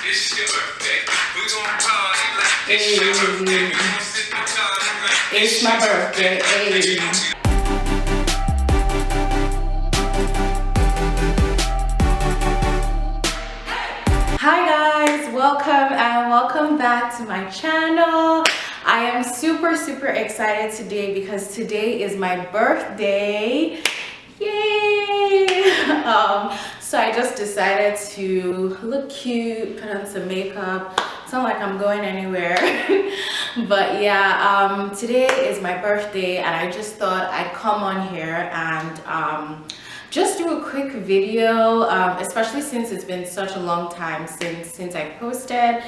It's your birthday. We gon' party like it's your birthday. We gon' sip on time like It's my birthday. Hi guys, welcome back to my channel. I am super excited today because today is my birthday. Yay! So I just decided to look cute, put on some makeup. It's not like I'm going anywhere. But yeah, today is my birthday and I just thought I'd come on here and just do a quick video, especially since it's been such a long time since I posted.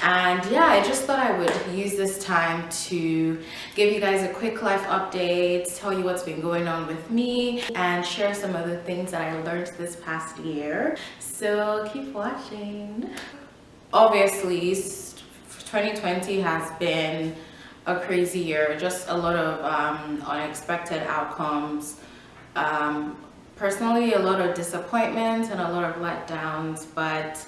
And yeah, I just thought I would use this time to give you guys a quick life update, tell you what's been going on with me, and share some of the things that I learned this past year. So keep watching. Obviously, 2020 has been a crazy year, just a lot of unexpected outcomes. Personally, a lot of disappointments and a lot of letdowns, but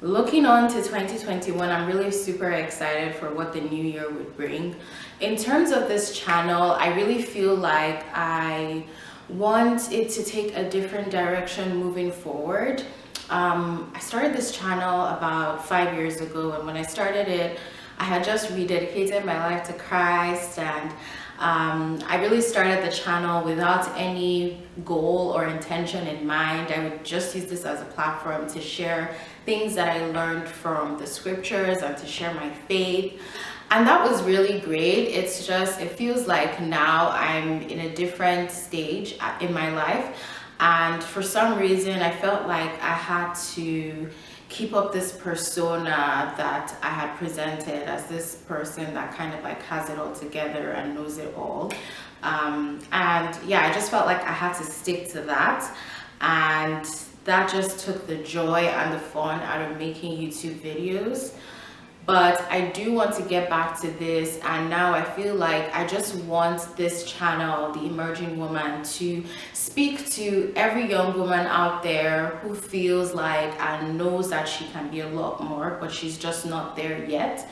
looking on to 2021, I'm really super excited for what the new year would bring. In terms of this channel, I really feel like I want it to take a different direction moving forward. I started this channel about 5 years ago, and when I started it, I had just rededicated my life to Christ, and I really started the channel without any goal or intention in mind. I would just use this as a platform to share things that I learned from the scriptures and to share my faith. And that was really great. It's just, it feels like now I'm in a different stage in my life. And for some reason, I felt like I had to keep up this persona that I had presented as this person that kind of like has it all together and knows it all. And yeah, I just felt like I had to stick to that. And that just took the joy and the fun out of making YouTube videos. But I do want to get back to this, and now I feel like I just want this channel, The Emerging Woman, to speak to every young woman out there who feels like and knows that she can be a lot more, but she's just not there yet.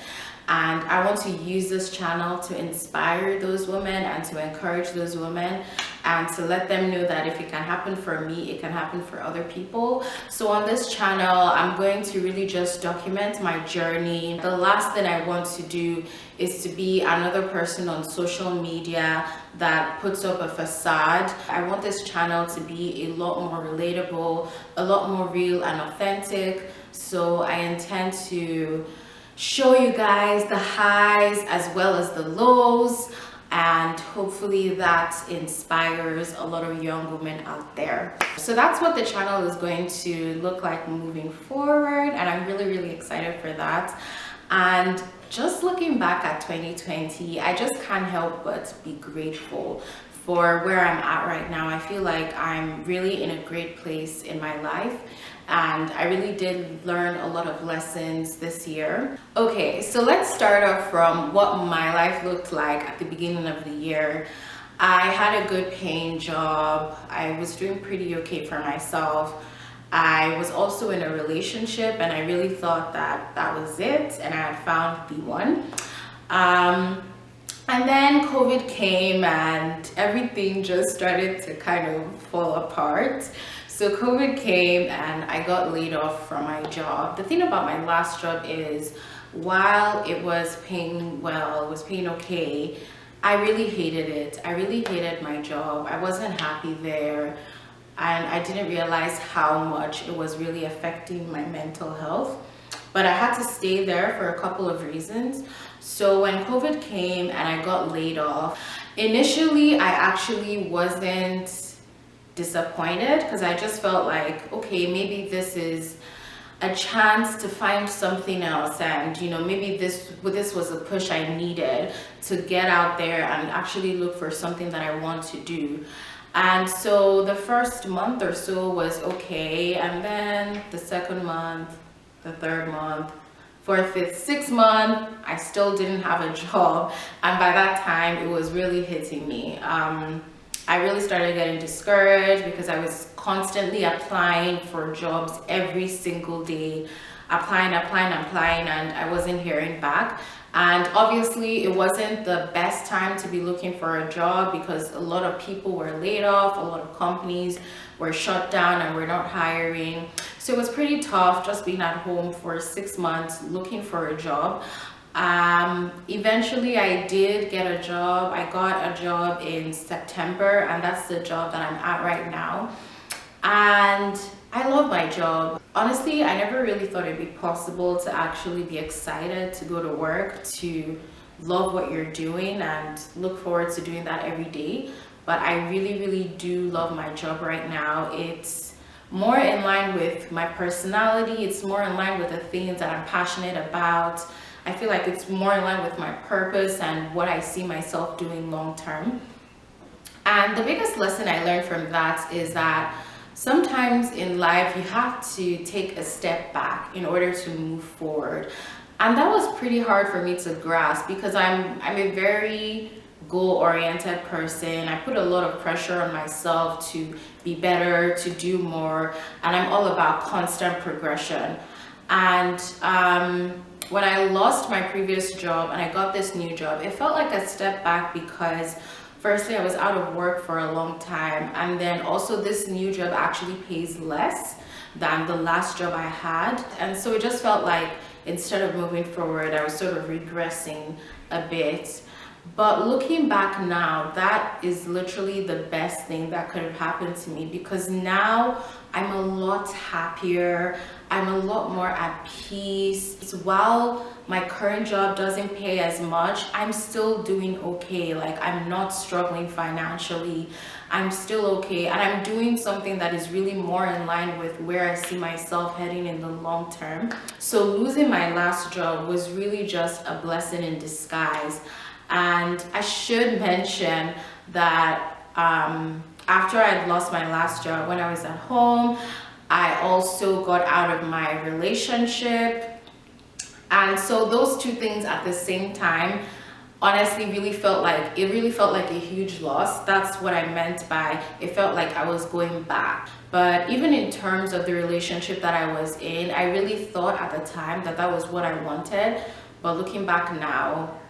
And I want to use this channel to inspire those women and to encourage those women and to let them know that if it can happen for me, it can happen for other people. So on this channel, I'm going to really just document my journey. The last thing I want to do is to be another person on social media that puts up a facade. I want this channel to be a lot more relatable, a lot more real and authentic. So I intend to show you guys the highs as well as the lows, and hopefully that inspires a lot of young women out there. So that's what the channel is going to look like moving forward, and I'm really excited for that. And just looking back at 2020, I just can't help but be grateful for where I'm at right now. I feel like I'm really in a great place in my life, and I really did learn a lot of lessons this year. Okay, so let's start off from what my life looked like at the beginning of the year. I had a good paying job. I was doing pretty okay for myself. I was also in a relationship, and I really thought that that was it and I had found the one. And then COVID came and everything just started to kind of fall apart. So COVID came and I got laid off from my job. The thing about my last job is, while it was paying well, it was paying okay, I really hated it. I really hated my job. I wasn't happy there. And I didn't realize how much it was really affecting my mental health. But I had to stay there for a couple of reasons. So when COVID came and I got laid off, initially I actually wasn't disappointed because I just felt like, okay, maybe this is a chance to find something else, and you know, maybe this was a push I needed to get out there and actually look for something that I want to do. And so the first month or so was okay, and then the second month, the third month, fourth, fifth, sixth month, I still didn't have a job, and by that time it was really hitting me. I really started getting discouraged because I was constantly applying for jobs every single day. applying, and I wasn't hearing back. And obviously, it wasn't the best time to be looking for a job because a lot of people were laid off, a lot of companies were shut down and were not hiring. So it was pretty tough just being at home for 6 months looking for a job. Eventually I did get a job. I got a job in September, and that's the job that I'm at right now. And I love my job. Honestly, I never really thought it'd be possible to actually be excited to go to work, to love what you're doing and look forward to doing that every day. But I really, really do love my job right now. It's more in line with my personality. It's more in line with the things that I'm passionate about. I feel like it's more in line with my purpose and what I see myself doing long term. And the biggest lesson I learned from that is that sometimes in life you have to take a step back in order to move forward. And that was pretty hard for me to grasp because I'm a very goal-oriented person. I put a lot of pressure on myself to be better, to do more, and I'm all about constant progression. And when I lost my previous job and I got this new job, it felt like a step back because firstly, I was out of work for a long time, and then also this new job actually pays less than the last job I had. And so it just felt like instead of moving forward, I was sort of regressing a bit. But looking back now, that is literally the best thing that could have happened to me because now I'm a lot happier. I'm a lot more at peace. So while my current job doesn't pay as much, I'm still doing okay. Like, I'm not struggling financially. I'm still okay. And I'm doing something that is really more in line with where I see myself heading in the long term. So losing my last job was really just a blessing in disguise. And I should mention that after I'd lost my last job, when I was at home, I also got out of my relationship. And so those two things at the same time honestly really felt like a huge loss. That's what I meant by it felt like I was going back. But even in terms of the relationship that I was in, I really thought at the time that that was what I wanted. But looking back now,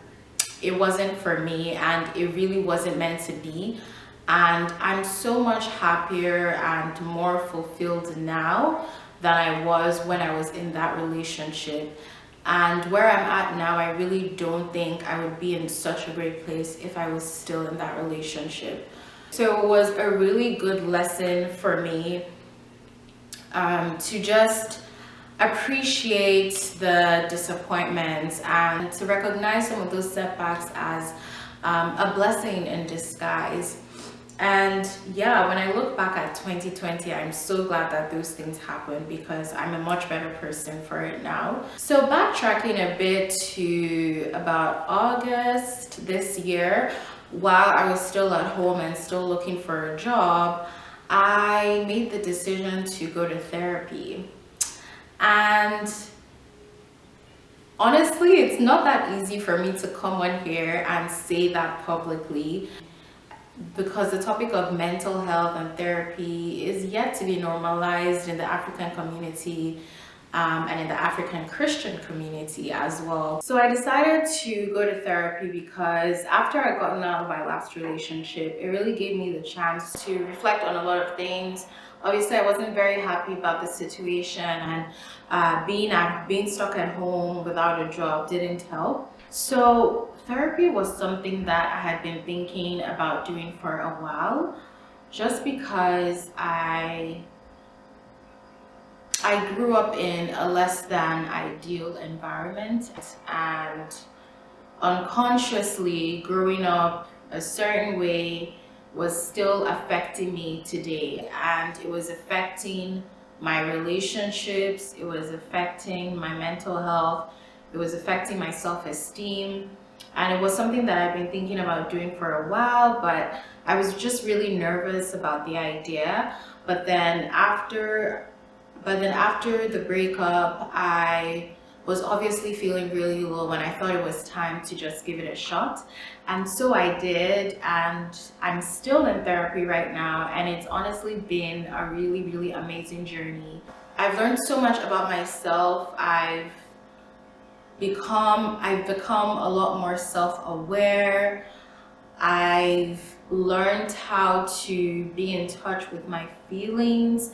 it wasn't for me and it really wasn't meant to be. And I'm so much happier and more fulfilled now than I was when I was in that relationship. And where I'm at now, I really don't think I would be in such a great place if I was still in that relationship. So it was a really good lesson for me to just appreciate the disappointments and to recognize some of those setbacks as a blessing in disguise. And yeah, when I look back at 2020, I'm so glad that those things happened because I'm a much better person for it now. So backtracking a bit to about August this year, while I was still at home and still looking for a job, I made the decision to go to therapy. And honestly, it's not that easy for me to come on here and say that publicly because the topic of mental health and therapy is yet to be normalized in the African community and in the African Christian community as well. So I decided to go to therapy because after I gotten out of my last relationship, it really gave me the chance to reflect on a lot of things. Obviously, I wasn't very happy about the situation, and being stuck at home without a job didn't help. So therapy was something that I had been thinking about doing for a while, just because I grew up in a less than ideal environment, and unconsciously growing up a certain way was still affecting me today, and it was affecting my relationships, it was affecting my mental health, it was affecting my self-esteem. And it was something that I've been thinking about doing for a while, but I was just really nervous about the idea. But then after the breakup, I was obviously feeling really low, and I thought it was time to just give it a shot. And so I did, and I'm still in therapy right now, and it's honestly been a really, really amazing journey. I've learned so much about myself. I've become a lot more self-aware. I've learned how to be in touch with my feelings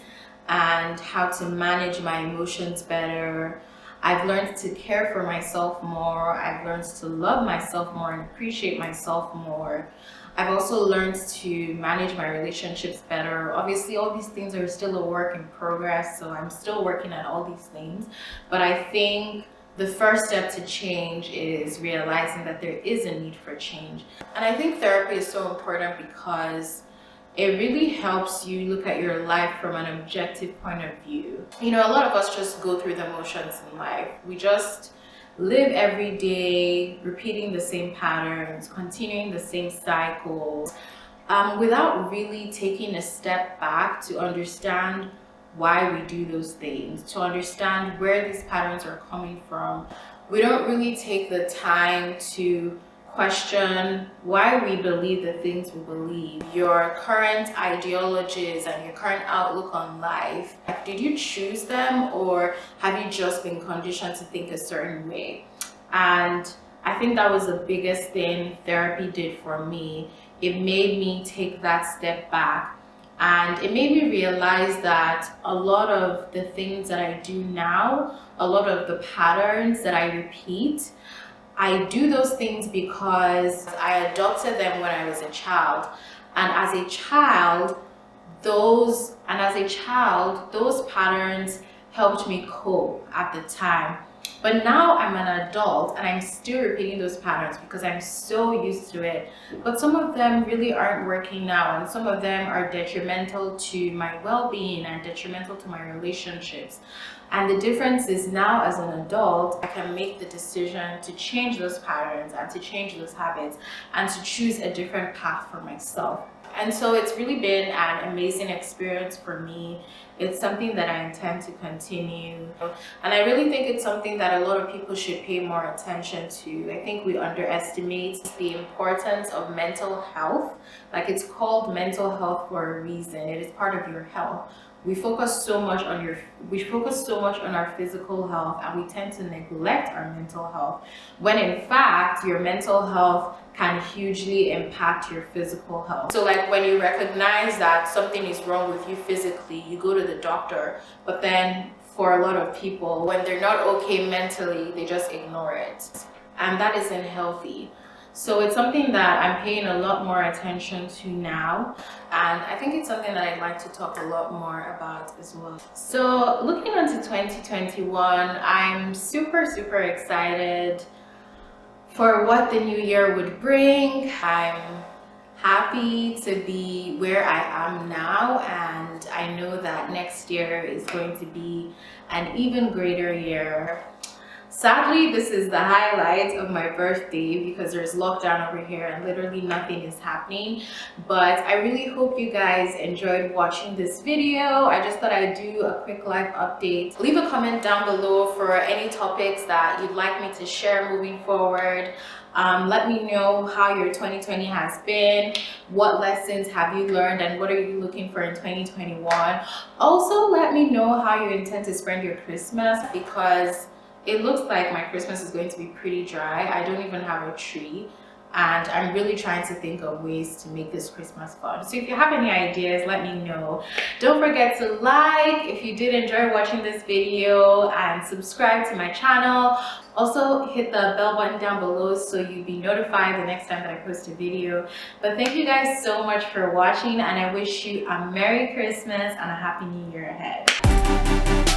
and how to manage my emotions better. I've learned to care for myself more. I've learned to love myself more and appreciate myself more. I've also learned to manage my relationships better. Obviously, all these things are still a work in progress, so I'm still working at all these things. But I think the first step to change is realizing that there is a need for change. And I think therapy is so important because it really helps you look at your life from an objective point of view. You know, a lot of us just go through the motions in life. We just live every day repeating the same patterns, continuing the same cycles, without really taking a step back to understand why we do those things, to understand where these patterns are coming from. We don't really take the time to question why we believe the things we believe, your current ideologies and your current outlook on life. Did you choose them, or have you just been conditioned to think a certain way? And I think that was the biggest thing therapy did for me. It made me take that step back, and it made me realize that a lot of the things that I do now, a lot of the patterns that I repeat, I do those things because I adopted them when I was a child. And as a child, those patterns helped me cope at the time. But now I'm an adult and I'm still repeating those patterns because I'm so used to it. But some of them really aren't working now, and some of them are detrimental to my well-being and detrimental to my relationships. And the difference is now as an adult, I can make the decision to change those patterns and to change those habits and to choose a different path for myself. And so it's really been an amazing experience for me. It's something that I intend to continue. And I really think it's something that a lot of people should pay more attention to. I think we underestimate the importance of mental health. Like, it's called mental health for a reason. It is part of your health. We focus so much on our physical health, and we tend to neglect our mental health, when in fact your mental health can hugely impact your physical health. So like, when you recognize that something is wrong with you physically, you go to the doctor. But then for a lot of people, when they're not okay mentally, they just ignore it, and that isn't healthy. So it's something that I'm paying a lot more attention to now, and I think it's something that I'd like to talk a lot more about as well. So looking into 2021, I'm super excited for what the new year would bring. I'm happy to be where I am now, and I know that next year is going to be an even greater year. Sadly, this is the highlight of my birthday because there's lockdown over here and literally nothing is happening. But I really hope you guys enjoyed watching this video. I just thought I'd do a quick life update. Leave a comment down below for any topics that you'd like me to share moving forward. Let me know how your 2020 has been, what lessons have you learned, and what are you looking for in 2021. Also, let me know how you intend to spend your Christmas, because it looks like my Christmas is going to be pretty dry. I don't even have a tree, and I'm really trying to think of ways to make this Christmas fun. So if you have any ideas, let me know. Don't forget to like if you did enjoy watching this video, and subscribe to my channel. Also hit the bell button down below so you'll be notified the next time that I post a video. But thank you guys so much for watching, and I wish you a Merry Christmas and a Happy New Year ahead.